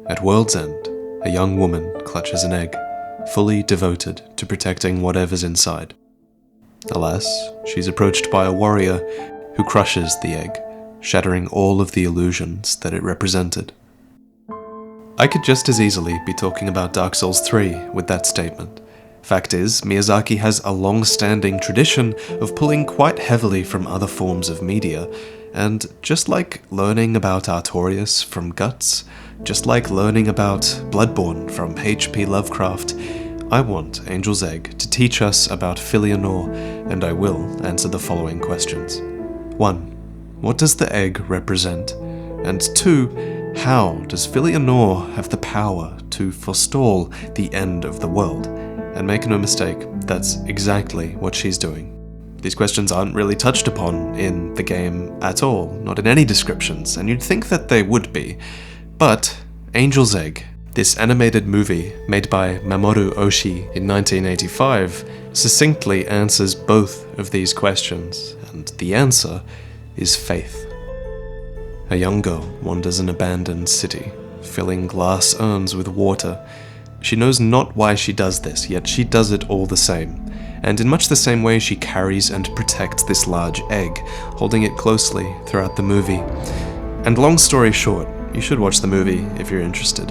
At world's end, a young woman clutches an egg, fully devoted to protecting whatever's inside. Alas, she's approached by a warrior who crushes the egg, shattering all of the illusions that it represented. I could just as easily be talking about Dark Souls 3 with that statement. Fact is, Miyazaki has a long-standing tradition of pulling quite heavily from other forms of media, and just like learning about Artorias from Guts, just like learning about Bloodborne from H.P. Lovecraft, I want Angel's Egg to teach us about Filianore, and I will answer the following questions. 1. What does the egg represent? And 2. How does Filianore have the power to forestall the end of the world? And make no mistake, that's exactly what she's doing. These questions aren't really touched upon in the game at all, not in any descriptions, and you'd think that they would be. But Angel's Egg, this animated movie made by Mamoru Oshii in 1985, succinctly answers both of these questions, and the answer is faith. A young girl wanders an abandoned city, filling glass urns with water. She knows not why she does this, yet she does it all the same. And in much the same way, she carries and protects this large egg, holding it closely throughout the movie. And long story short, you should watch the movie if you're interested.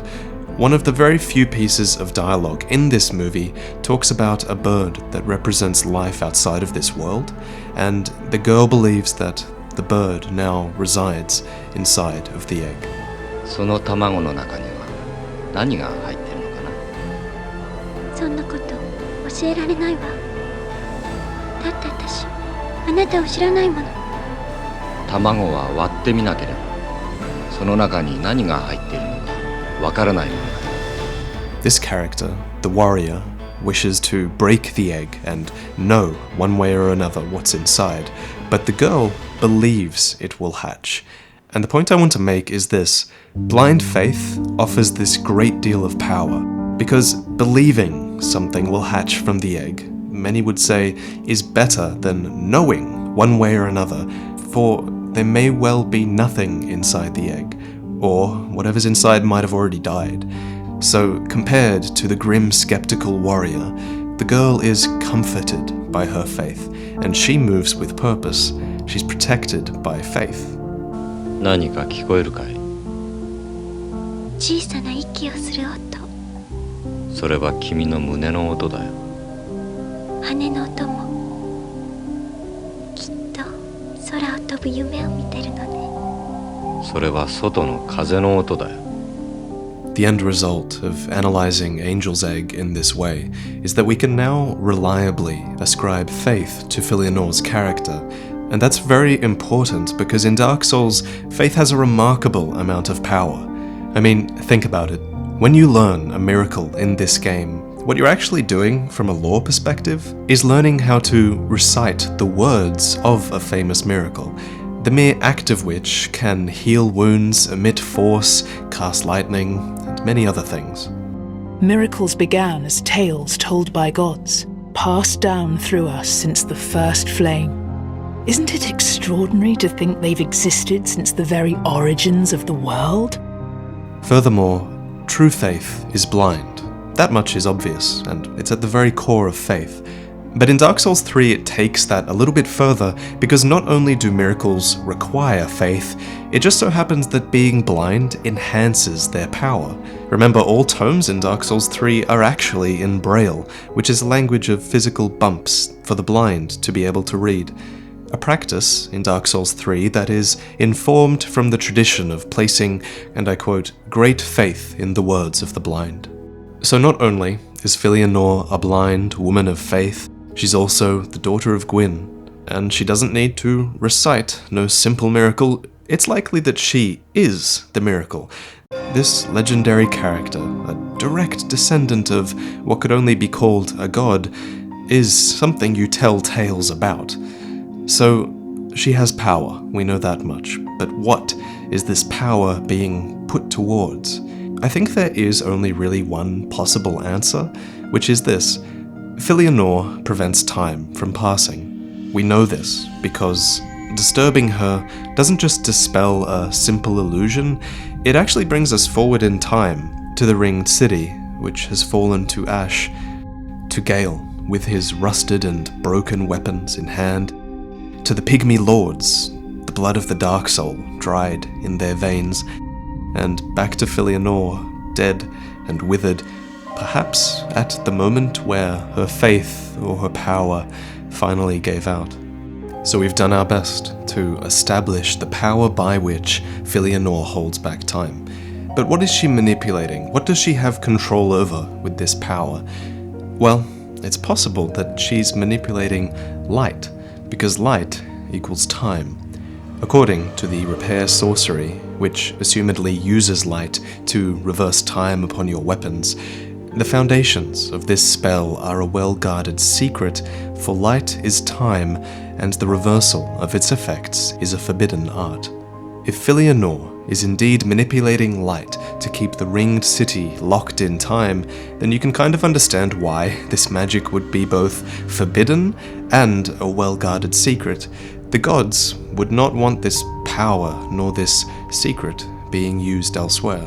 One of the very few pieces of dialogue in this movie talks about a bird that represents life outside of this world, and the girl believes that the bird now resides inside of the egg. その卵の中には何が入ってるのかな。そんなこと教えられないわ。だって私、あなたを知らないもの。卵は割ってみなければ、その中に何が入っているのかわからないものだ。This character, the warrior, wishes to break the egg and know one way or another what's inside, but the girl believes it will hatch. And the point I want to make is this: blind faith offers this great deal of power, because believing something will hatch from the egg, many would say, is better than knowing one way or another, for there may well be nothing inside the egg, or whatever's inside might have already died. So, compared to the grim skeptical warrior, the girl is comforted by her faith, and she moves with purpose. She's protected by faith. 何か聞こえるかい？小さな息をする音。それは君の胸の音だよ。羽の音も。きっと空を飛ぶ夢を見てるのね。それは外の風の音だよ。The end result of analyzing Angel's Egg in this way is that we can now reliably ascribe faith to Filianore's character, and that's very important because in Dark Souls, faith has a remarkable amount of power. I mean, think about it. When you learn a miracle in this game, what you're actually doing from a lore perspective is learning how to recite the words of a famous miracle, the mere act of which can heal wounds, emit force, cast lightning, and many other things. Miracles began as tales told by gods, passed down through us since the first flame. Isn't it extraordinary to think they've existed since the very origins of the world? Furthermore, true faith is blind. That much is obvious, and it's at the very core of faith. But in Dark Souls 3 it takes that a little bit further, because not only do miracles require faith, it just so happens that being blind enhances their power. Remember, all tomes in Dark Souls 3 are actually in Braille, which is a language of physical bumps for the blind to be able to read. A practice in Dark Souls 3 that is informed from the tradition of placing, and I quote, great faith in the words of the blind. So not only is Filianore a blind woman of faith, she's also the daughter of Gwyn, and she doesn't need to recite no simple miracle. It's likely that she is the miracle. This legendary character, a direct descendant of what could only be called a god, is something you tell tales about. So, she has power, we know that much, but what is this power being put towards? I think there is only really one possible answer, which is this: Filianore prevents time from passing. We know this because disturbing her doesn't just dispel a simple illusion, it actually brings us forward in time to the ringed city, which has fallen to ash, to Gale, with his rusted and broken weapons in hand, to the pygmy lords, the blood of the dark soul dried in their veins, and back to Filianore, dead and withered, perhaps at the moment where her faith or her power finally gave out. So we've done our best to establish the power by which Filianore holds back time. But what is she manipulating? What does she have control over with this power? Well, it's possible that she's manipulating light, because light equals time. According to the repair sorcery, which assumedly uses light to reverse time upon your weapons, the foundations of this spell are a well-guarded secret, for light is time, and the reversal of its effects is a forbidden art. If Filianore is indeed manipulating light to keep the ringed city locked in time, then you can kind of understand why this magic would be both forbidden and a well-guarded secret. The gods would not want this power nor this secret being used elsewhere.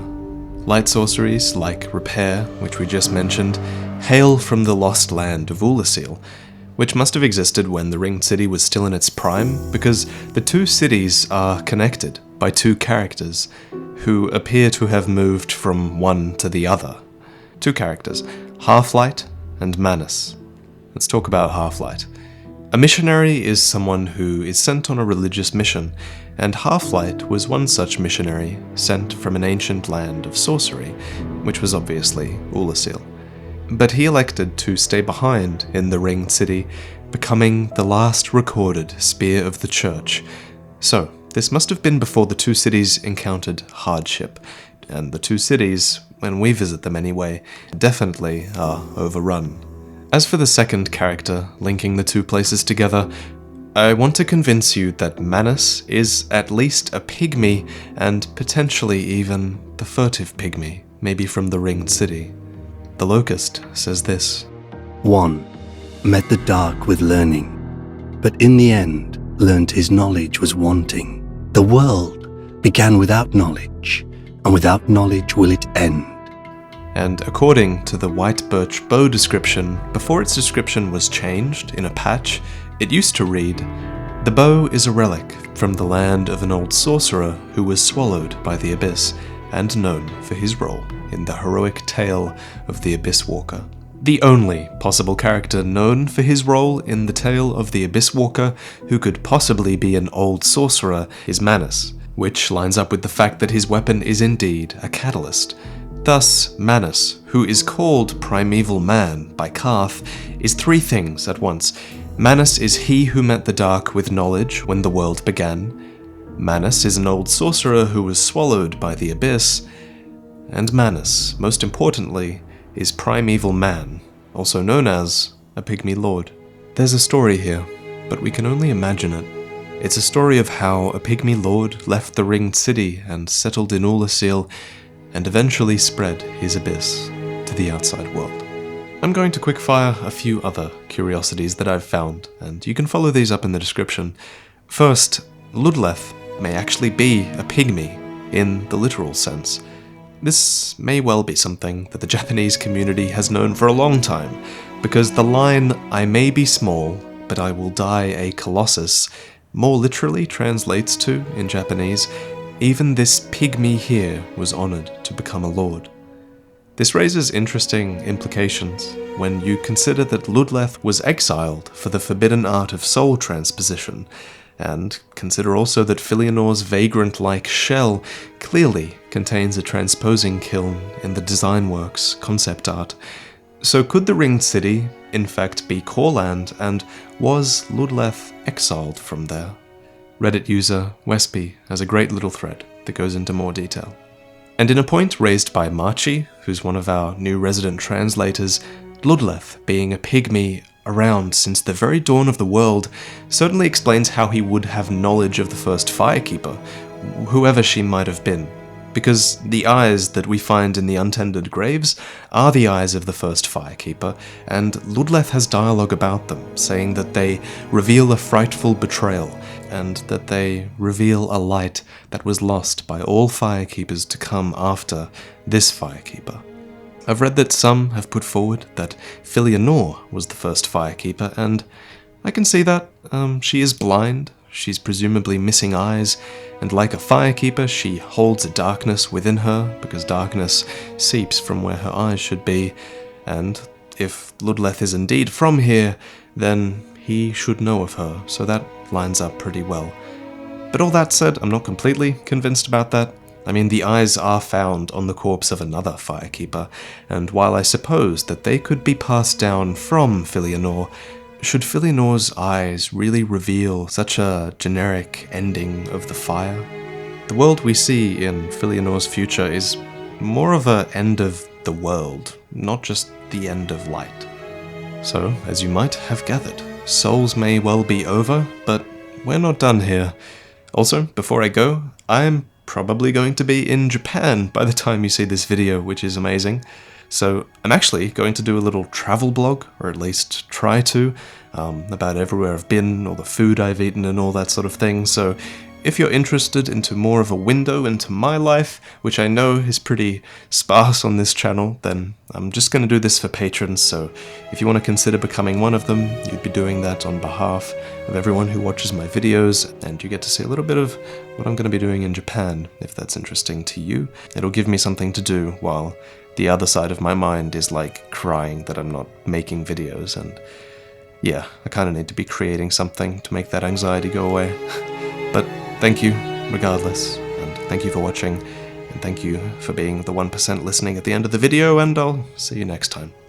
Light sorceries, like Repair, which we just mentioned, hail from the lost land of Oolacile, which must have existed when the ringed city was still in its prime, because the two cities are connected by two characters who appear to have moved from one to the other. Two characters, Half-Light and Manus. Let's talk about Half-Light. A missionary is someone who is sent on a religious mission, and Half-Light was one such missionary sent from an ancient land of sorcery, which was obviously Oolacile. But he elected to stay behind in the ringed city, becoming the last recorded spear of the church. So, this must have been before the two cities encountered hardship, and the two cities, when we visit them anyway, definitely are overrun. As for the second character linking the two places together, I want to convince you that Manus is at least a pygmy, and potentially even the furtive pygmy, maybe from the ringed city. The Locust says this. One met the dark with learning, but in the end learnt his knowledge was wanting. The world began without knowledge, and without knowledge will it end. And according to the white birch bow description, before its description was changed in a patch, it used to read, "The bow is a relic from the land of an old sorcerer who was swallowed by the abyss, and known for his role in the heroic tale of the Abyss Walker." The only possible character known for his role in the tale of the Abyss Walker who could possibly be an old sorcerer is Manus, which lines up with the fact that his weapon is indeed a catalyst. Thus, Manus, who is called Primeval Man by Karth, is three things at once. Manus is he who met the dark with knowledge when the world began. Manus is an old sorcerer who was swallowed by the abyss. And Manus, most importantly, is Primeval Man, also known as a Pygmy Lord. There's a story here, but we can only imagine it. It's a story of how a Pygmy Lord left the ringed city and settled in Oolacile, and eventually spread his abyss to the outside world. I'm going to quickfire a few other curiosities that I've found, and you can follow these up in the description. First, Ludleth may actually be a pygmy in the literal sense. This may well be something that the Japanese community has known for a long time, because the line, "I may be small, but I will die a colossus," more literally translates to, in Japanese, "Even this pygmy here was honored to become a lord." This raises interesting implications when you consider that Ludleth was exiled for the forbidden art of soul transposition, and consider also that Filianore's vagrant-like shell clearly contains a transposing kiln in the design work's concept art. So could the ringed city in fact be Corland, and was Ludleth exiled from there? Reddit user Wespy has a great little thread that goes into more detail. And in a point raised by Marchi, who's one of our new resident translators, Ludleth being a pygmy around since the very dawn of the world certainly explains how he would have knowledge of the first Firekeeper, whoever she might have been. because the eyes that we find in the untended graves are the eyes of the first Firekeeper, and Ludleth has dialogue about them, saying that they reveal a frightful betrayal, and that they reveal a light that was lost by all Firekeepers to come after this Firekeeper. I've read that some have put forward that Filianore was the first Firekeeper, and I can see that. She is blind, she's presumably missing eyes, and like a Firekeeper, she holds a darkness within her, because darkness seeps from where her eyes should be, and if Ludleth is indeed from here, then he should know of her, so that lines up pretty well. But all that said, I'm not completely convinced about that. I mean, the eyes are found on the corpse of another Firekeeper, and while I suppose that they could be passed down from Filianore, should Filianore's eyes really reveal such a generic ending of the fire? The world we see in Filianore's future is more of an end of the world, not just the end of light. So, as you might have gathered, Souls may well be over, but we're not done here. Also, before I go, I'm probably going to be in Japan by the time you see this video, which is amazing. So I'm actually going to do a little travel blog, or at least try to, about everywhere I've been, all the food I've eaten and all that sort of thing. So if you're interested into more of a window into my life, which I know is pretty sparse on this channel, then I'm just going to do this for patrons. So if you want to consider becoming one of them, you'd be doing that on behalf of everyone who watches my videos, and you get to see a little bit of what I'm going to be doing in Japan, if that's interesting to you. It'll give me something to do while the other side of my mind is like crying that I'm not making videos, and yeah, I kind of need to be creating something to make that anxiety go away. But thank you, regardless, and thank you for watching, and thank you for being the 1% listening at the end of the video, and I'll see you next time.